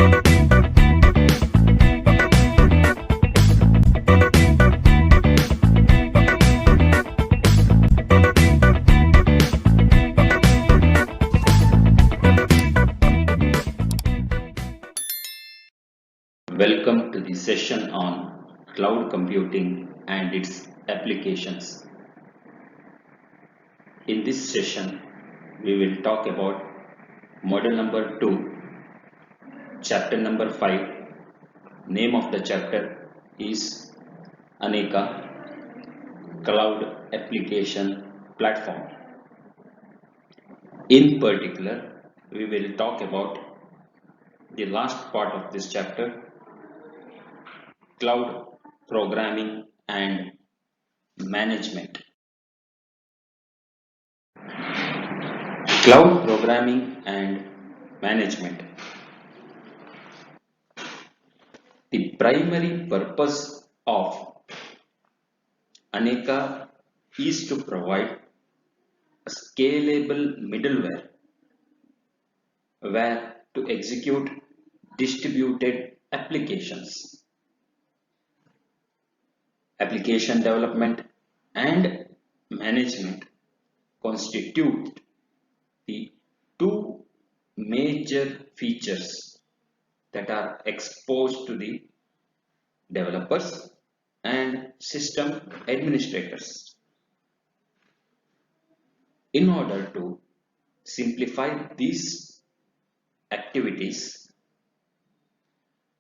Welcome to the session on cloud computing and its applications. In this session, we will talk about module number 2, chapter number 5. Name of the chapter is Aneka Cloud Application Platform. In particular, we will talk about the last part of this chapter, cloud programming and management. Cloud programming and management. The primary purpose of Aneka is to provide a scalable middleware where to execute distributed applications. Application development and management constitute the two major features that are exposed to the developers and system administrators. In order to simplify these activities,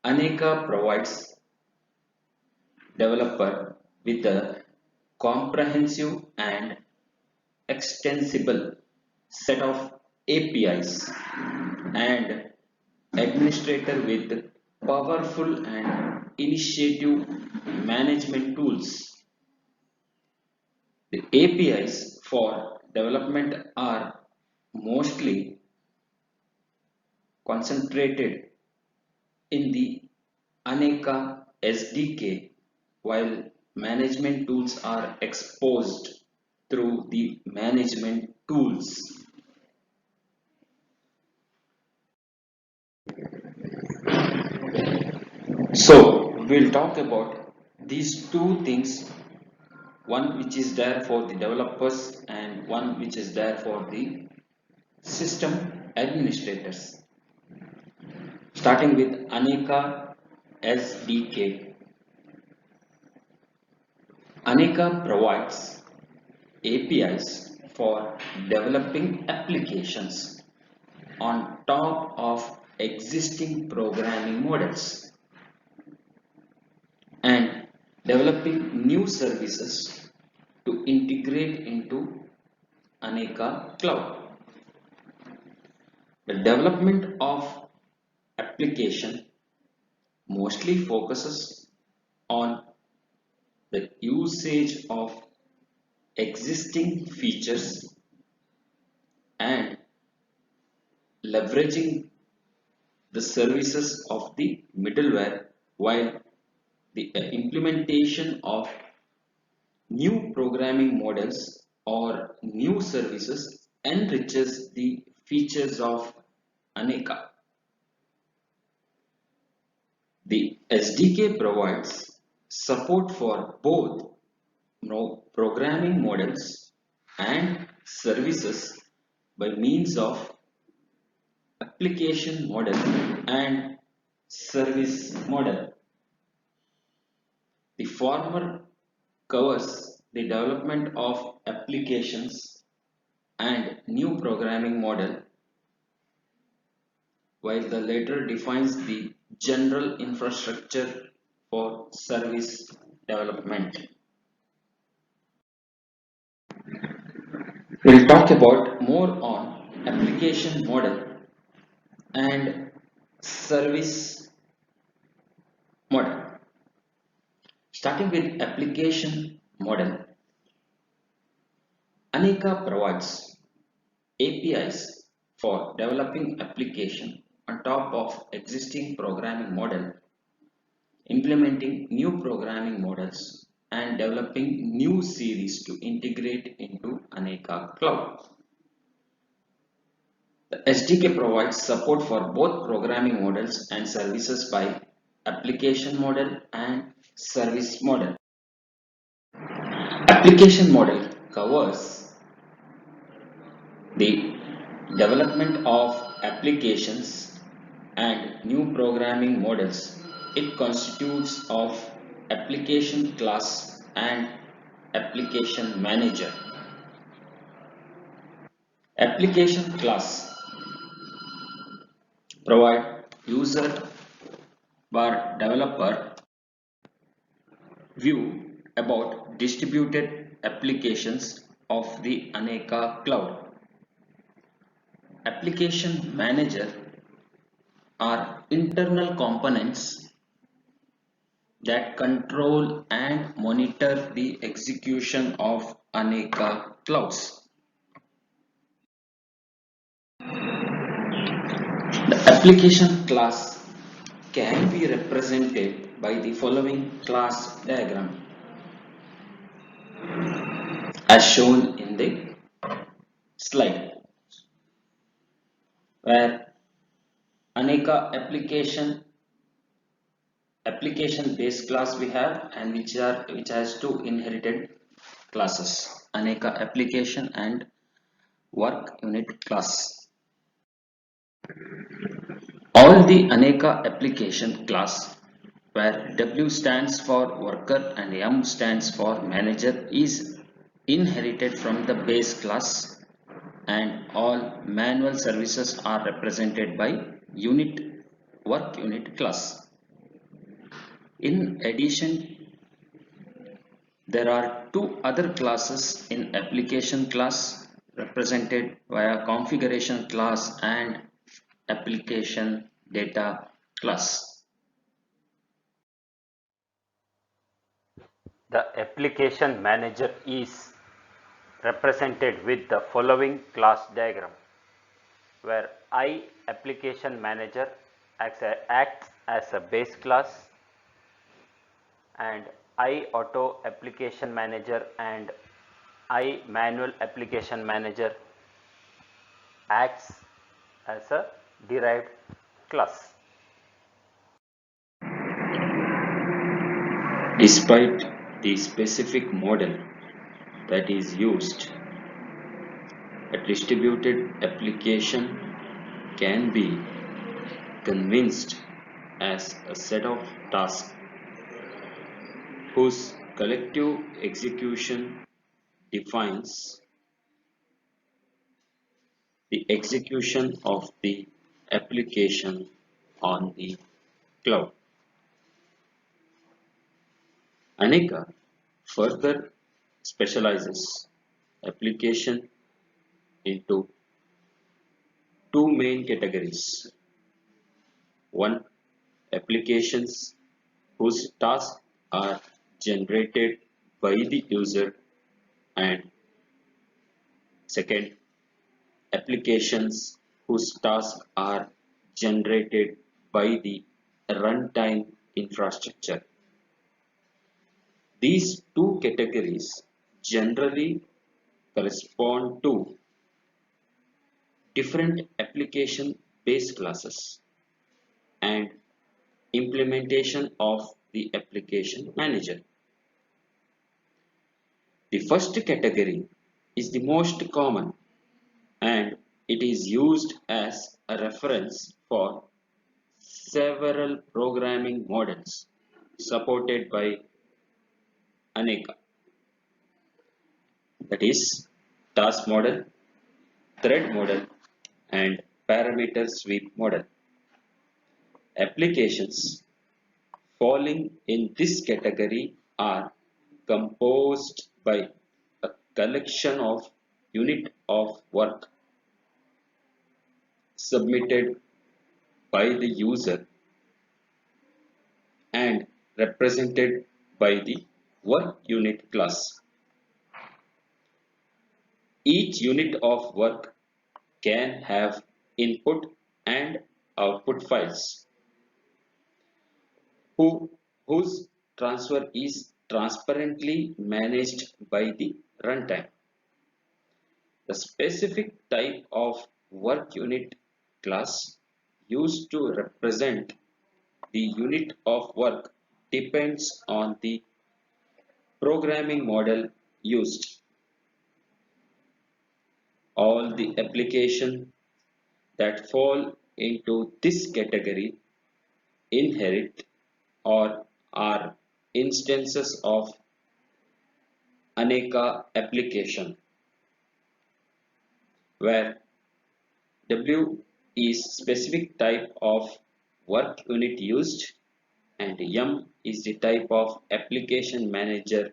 Aneka provides developer with a comprehensive and extensible set of APIs and administrator with powerful and initiative management tools. The APIs for development are mostly concentrated in the Aneka SDK, while management tools are exposed through the management tools. So we'll talk about these two things, one which is there for the developers and one which is there for the system administrators. Starting with Aneka SDK. Aneka provides APIs for developing applications on top of existing programming models and developing new services to integrate into Aneka Cloud. The development of application mostly focuses on the usage of existing features and leveraging the services of the middleware, while the implementation of new programming models or new services enriches the features of Aneka. The SDK provides support for both programming models and services by means of application model and service model. The former covers the development of applications and new programming model, while the latter defines the general infrastructure for service development. We'll talk about more on application model and service model. Starting with application model, Aneka provides APIs for developing application on top of existing programming model, implementing new programming models, and developing new series to integrate into Aneka Cloud. The SDK provides support for both programming models and services by application model and service model. Application model covers the development of applications and new programming models. It constitutes of application class and application manager. Application class provide user or developer view about distributed applications of the Aneka cloud. Application manager are internal components that control and monitor the execution of Aneka clouds. The application class can be represented by the following class diagram as shown in the slide, where Aneka application base class we have, and which has two inherited classes, Aneka application and work unit class. All the Aneka application class, where W stands for worker and M stands for manager, is inherited from the base class, and all manual services are represented by work unit class. In addition, there are two other classes in application class represented via configuration class and application data class. The application manager is represented with the following class diagram, where I application manager acts as a base class, and I auto application manager and I manual application manager acts as a derived class. Despite the specific model that is used, a distributed application can be convinced as a set of tasks whose collective execution defines the execution of the application on the cloud. Aneka further specializes application into two main categories. One, applications whose tasks are generated by the user, and second, applications whose tasks are generated by the runtime infrastructure. These two categories generally correspond to different application base classes and implementation of the application manager. The first category is the most common, and it is used as a reference for several programming models supported by Aneka, that is task model, thread model, and parameter sweep model. Applications falling in this category are composed by a collection of unit of work submitted by the user and represented by the work unit class. Each unit of work can have input and output files whose transfer is transparently managed by the runtime. The specific type of work unit class used to represent the unit of work depends on the programming model used. All the applications that fall into this category inherit or are instances of Aneka application, where W is specific type of work unit used and M is the type of application manager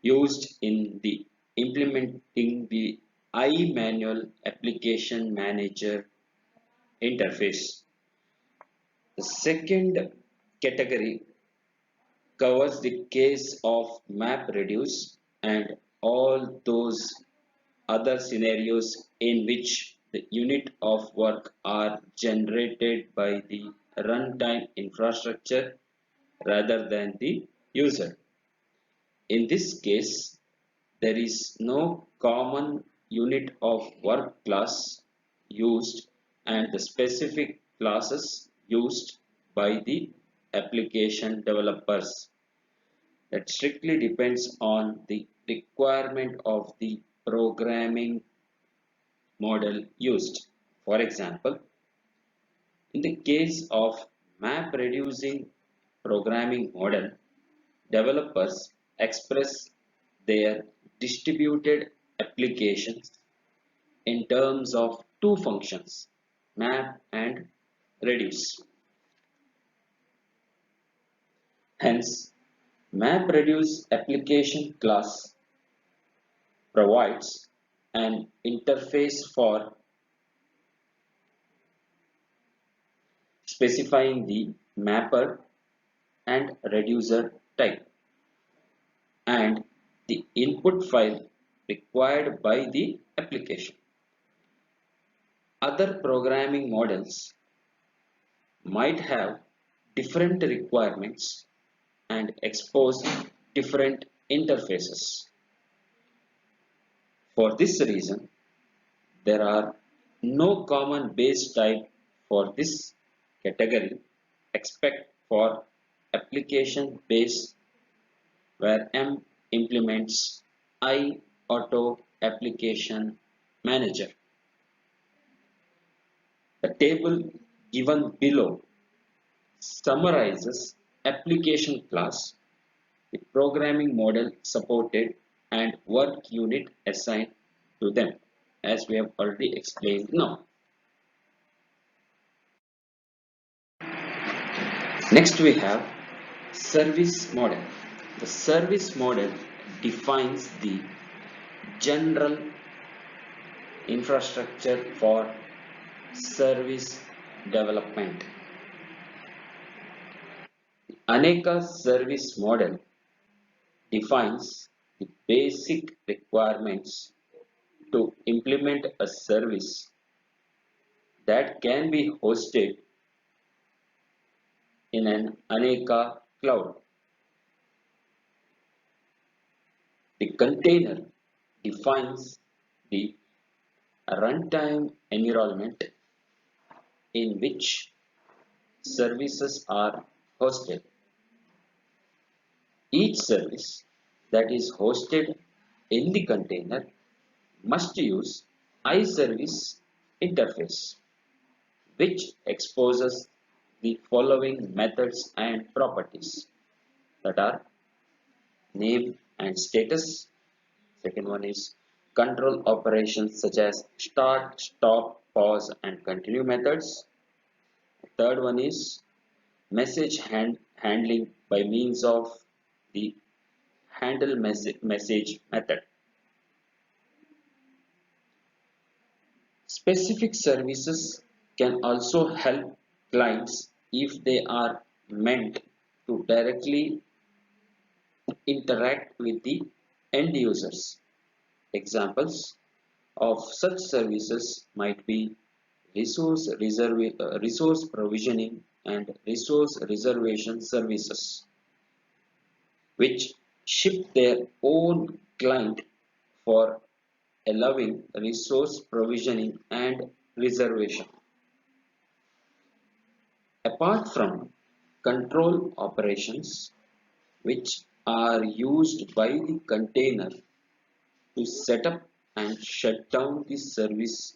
used in the implementing the iManual application manager interface. The second category covers the case of MapReduce and all those other scenarios in which the unit of work are generated by the runtime infrastructure rather than the user. In this case, there is no common unit of work class used and the specific classes used by the application developers. That strictly depends on the requirement of the programming model used. For example, in the case of map reducing programming model, developers express their distributed applications in terms of two functions, map and reduce. Hence, MapReduce application class provides an interface for specifying the mapper and reducer type and the input file required by the application. Other programming models might have different requirements and expose different interfaces. For this reason, there are no common base type for this category except for application base where M implements I Auto Application Manager. The table given below summarizes application class, the programming model supported and work unit assigned to them, as we have already explained now. Next we have service model. The service model defines the general infrastructure for service development. The Aneka service model defines the basic requirements to implement a service that can be hosted in an Aneka cloud. The container defines the runtime environment in which services are hosted. Each service that is hosted in the container must use iService interface, which exposes the following methods and properties that are name and status. Second one is control operations such as start, stop, pause and continue methods. Third one is message handling by means of the handle message method. Specific services can also help clients if they are meant to directly interact with the end users. Examples of such services might be resource provisioning and resource reservation services, which ship their own client for allowing resource provisioning and reservation. Apart from control operations, which are used by the container to set up and shut down the service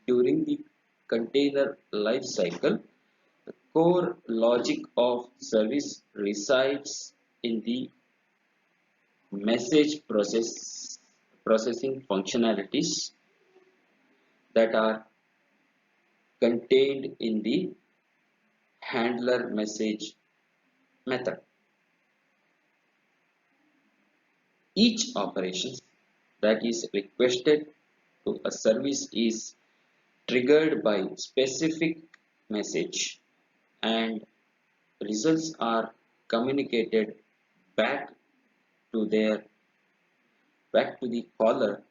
during the container life cycle, the core logic of service resides in the processing functionalities that are contained in the handler message method. Each operation that is requested to a service is triggered by specific message, and results are communicated back to their back to the caller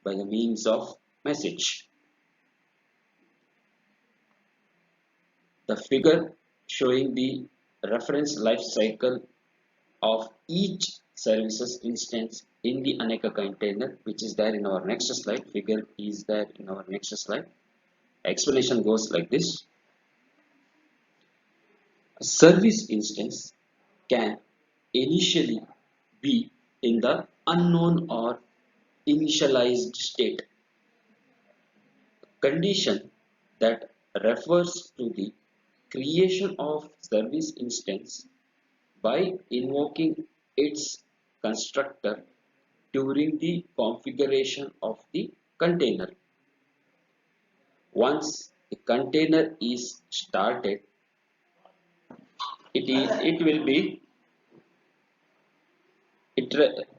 by the means of message. The figure showing the reference life cycle of each services instance in the Aneka container, which is there in our next slide. Figure is there in our next slide. Explanation goes like this. A service instance can initially be in the unknown or initialized state, condition that refers to the creation of service instance by invoking its constructor during the configuration of the container. Once the container is started, it will be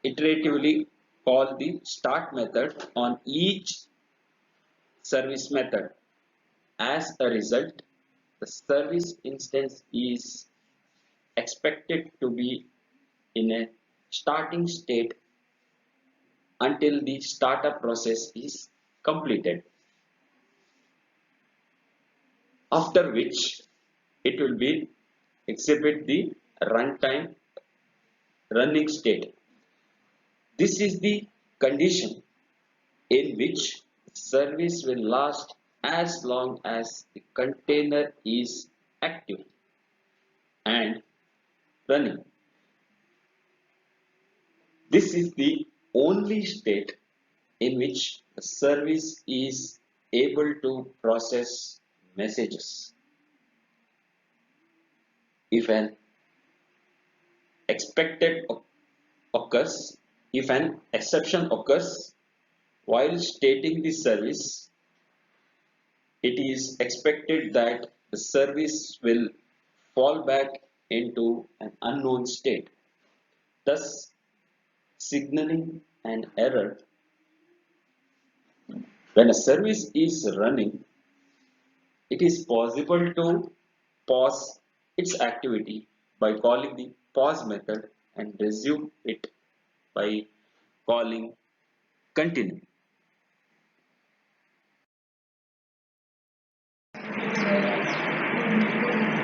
iteratively call the start method on each service method. As a result, the service instance is expected to be in a starting state until the startup process is completed, after which it will be exhibit the runtime running state. This is the condition in which service will last as long as the container is active and running. This is the only state in which the service is able to process messages. If an expected occurs, if an exception occurs while stating the service, it is expected that the service will fall back into an unknown state, thus signaling an error. When a service is running, it is possible to pause its activity by calling the pause method and resume it by calling continue.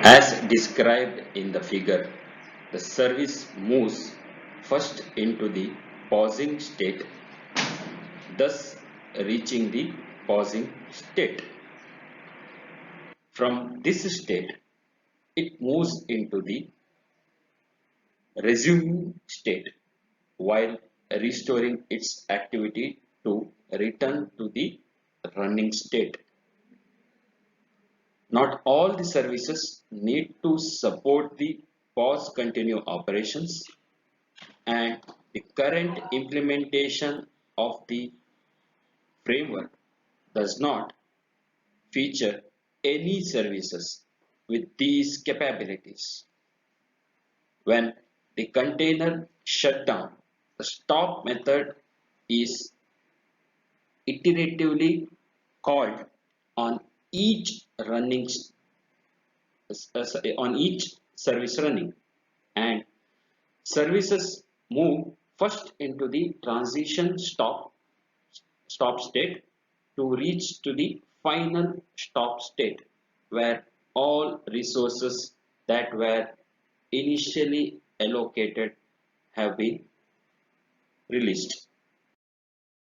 As described in the figure, the service moves first into the pausing state, thus reaching the pausing state. From this state, it moves into the resuming state while restoring its activity to return to the running state. Not all the services need to support the pause continue operations, and the current implementation of the framework does not feature any services with these capabilities. When the container shut down, the stop method is iteratively called on each running on each service running, and services move first into the transition stop state to reach to the final stop state where all resources that were initially allocated have been released.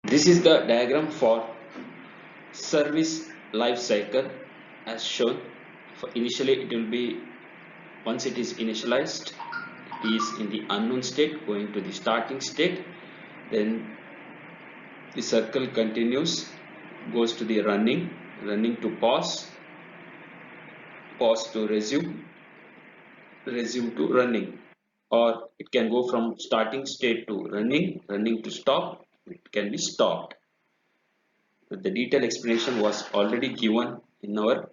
This is the diagram for service life cycle as shown. For initially it will be, once it is initialized, it is in the unknown state going to the starting state, then the circle continues, goes to the running to pause, pause to resume, resume to running, or it can go from starting state to running to stop, it can be stopped. The detailed explanation was already given in our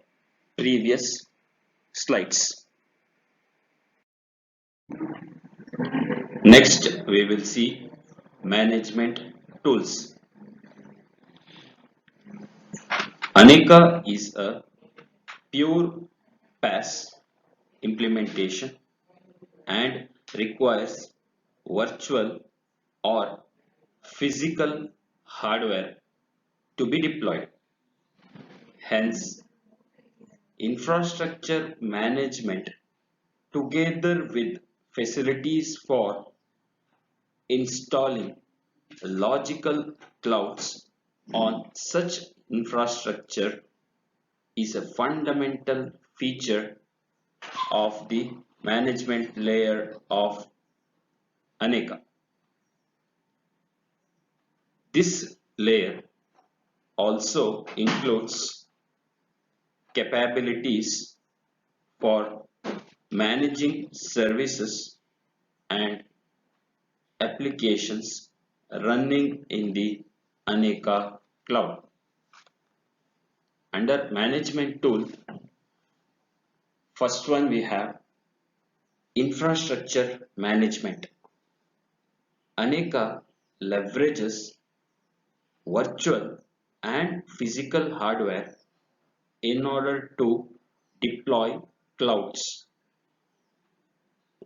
previous slides. Next, we will see management tools. Aneka is a pure PaaS implementation and requires virtual or physical hardware to be deployed. Hence, infrastructure management together with facilities for installing logical clouds on such infrastructure is a fundamental feature of the management layer of Aneka. This layer also includes capabilities for managing services and applications running in the Aneka cloud. Under management tool, first one we have infrastructure management. Aneka leverages virtual and physical hardware in order to deploy clouds.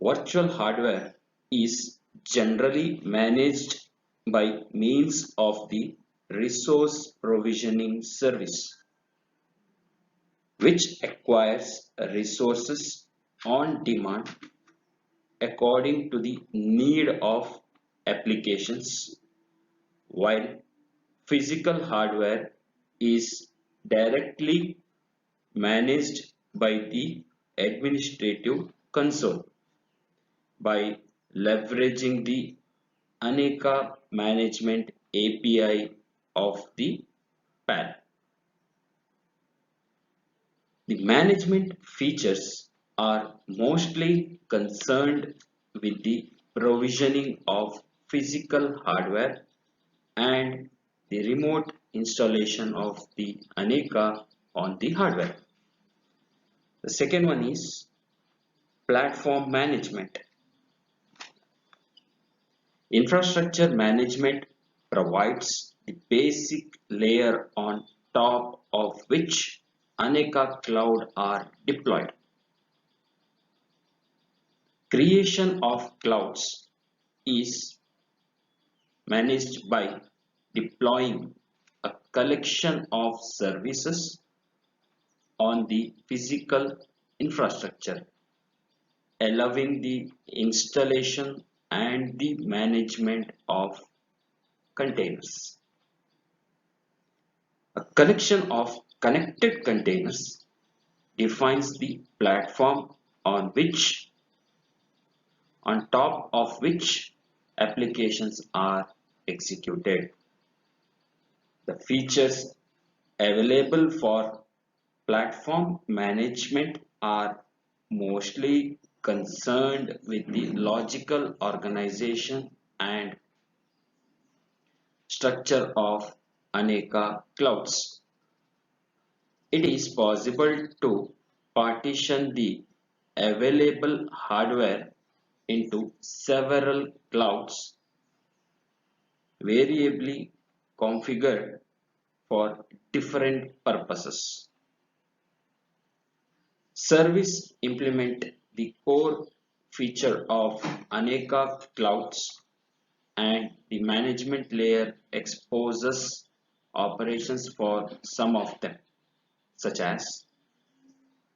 Virtual hardware is generally managed by means of the resource provisioning service, which acquires resources on demand according to the need of applications, while physical hardware is directly managed by the administrative console by leveraging the Aneka Management API of the PAL. The management features are mostly concerned with the provisioning of physical hardware and the remote installation of the Aneka on the hardware. The second one is platform management. Infrastructure management provides the basic layer on top of which Aneka cloud are deployed. Creation of clouds is managed by deploying a collection of services on the physical infrastructure, allowing the installation and the management of containers. A collection of connected containers defines the platform on top of which applications are executed. The features available for platform management are mostly concerned with the logical organization and structure of Aneka clouds. It is possible to partition the available hardware into several clouds variably configured for different purposes. Service implement the core feature of Aneka clouds, and the management layer exposes operations for some of them, such as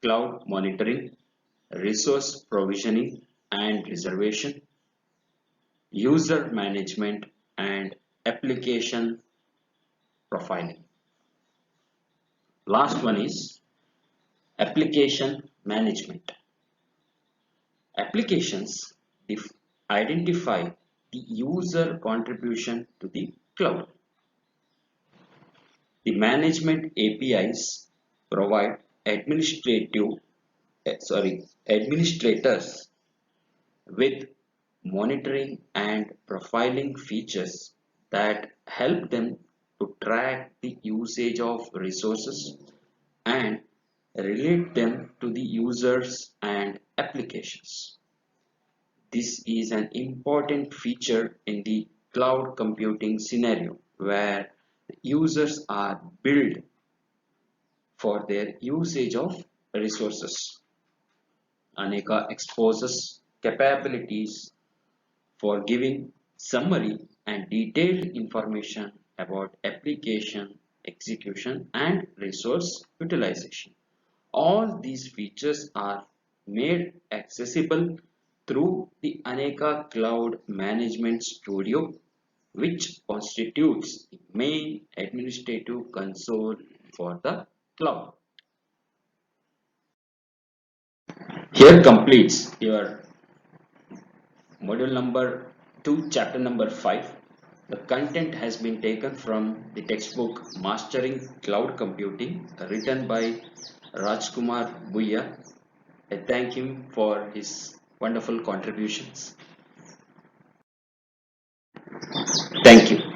cloud monitoring, resource provisioning and reservation, user management, and application profiling. Last one is application management. Applications identify the user contribution to the cloud. The management APIs provide administrators with monitoring and profiling features that help them to track the usage of resources and relate them to the users and applications. This is an important feature in the cloud computing scenario where users are billed for their usage of resources. Aneka exposes capabilities for giving summary and detailed information about application execution and resource utilization. All these features are made accessible through the Aneka Cloud Management Studio, which constitutes the main administrative console for the cloud. Here completes your module number 2, chapter number 5. The content has been taken from the textbook Mastering Cloud Computing, written by Rajkumar Bhuya. I thank him for his wonderful contributions. Thank you.